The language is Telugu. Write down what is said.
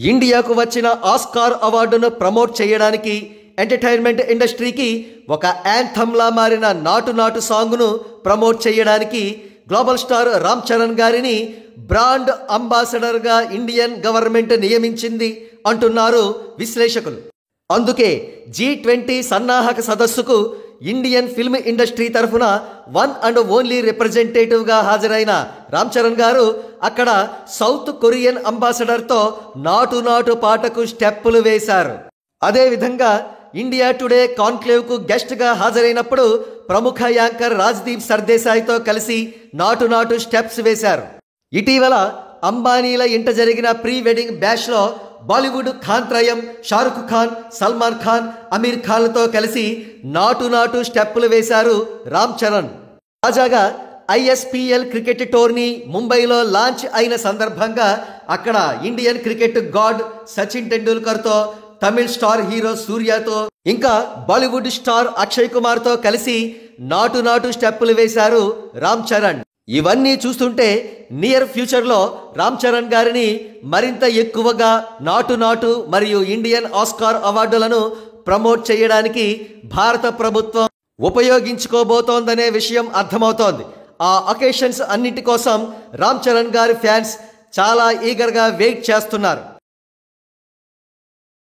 ఇండియాకు వచ్చిన ఆస్కార్ అవార్డును ప్రమోట్ చేయడానికి ఎంటర్టైన్మెంట్ ఇండస్ట్రీకి ఒక యాంథమ్లా మారిన నాటు నాటు సాంగ్ను ప్రమోట్ చేయడానికి గ్లోబల్ స్టార్ రామ్ చరణ్ గారిని బ్రాండ్ అంబాసిడర్గా ఇండియన్ గవర్నమెంట్ నియమించింది అంటున్నారు విశ్లేషకులు. అందుకే G20 సన్నాహక సదస్సుకు ఇండియన్ ఫిల్మ్ ఇండస్ట్రీ తరఫున వన్ అండ్ ఓన్లీ రిప్రజెంటేటివ్గా హాజరైన రామ్ చరణ్ గారు అక్కడ సౌత్ కొరియన్ అంబాసిడర్తో నాటు నాటు పాటకు స్టెప్పులు వేశారు. అదేవిధంగా ఇండియా టుడే కాన్క్లేవ్కు గెస్ట్గా హాజరైనప్పుడు ప్రముఖ యాంకర్ రాజ్దీప్ సర్దేశాయ్తో కలిసి నాటు నాటు స్టెప్స్ వేశారు. ఇటీవల అంబానీల ఇంట జరిగిన ప్రీ వెడ్డింగ్ బ్యాష్లో బాలీవుడ్ ఖాన్ త్రయం షారుఖ్ ఖాన్, సల్మాన్ ఖాన్, అమీర్ ఖాన్లతో కలిసి నాటు నాటు స్టెప్పులు వేశారు రామ్ చరణ్. తాజాగా ISPL క్రికెట్ టోర్నీ ముంబైలో లాంచ్ అయిన సందర్భంగా అక్కడ ఇండియన్ క్రికెట్ గాడ్ సచిన్ టెండూల్కర్తో, తమిళ్ స్టార్ హీరో సూర్యతో, ఇంకా బాలీవుడ్ స్టార్ అక్షయ్ కుమార్తో కలిసి నాటు నాటు స్టెప్పులు వేశారు రామ్ చరణ్. ఇవన్నీ చూస్తుంటే నియర్ ఫ్యూచర్లో రామ్ చరణ్ గారిని మరింత ఎక్కువగా నాటు నాటు మరియు ఇండియన్ ఆస్కార్ అవార్డులను ప్రమోట్ చేయడానికి భారత ప్రభుత్వం ఉపయోగించుకోబోతోందనే విషయం అర్థమవుతోంది. ఆ అకేషన్స్ అన్నింటి కోసం రామ్ చరణ్ గారి ఫ్యాన్స్ చాలా ఈగర్గా వెయిట్ చేస్తున్నారు.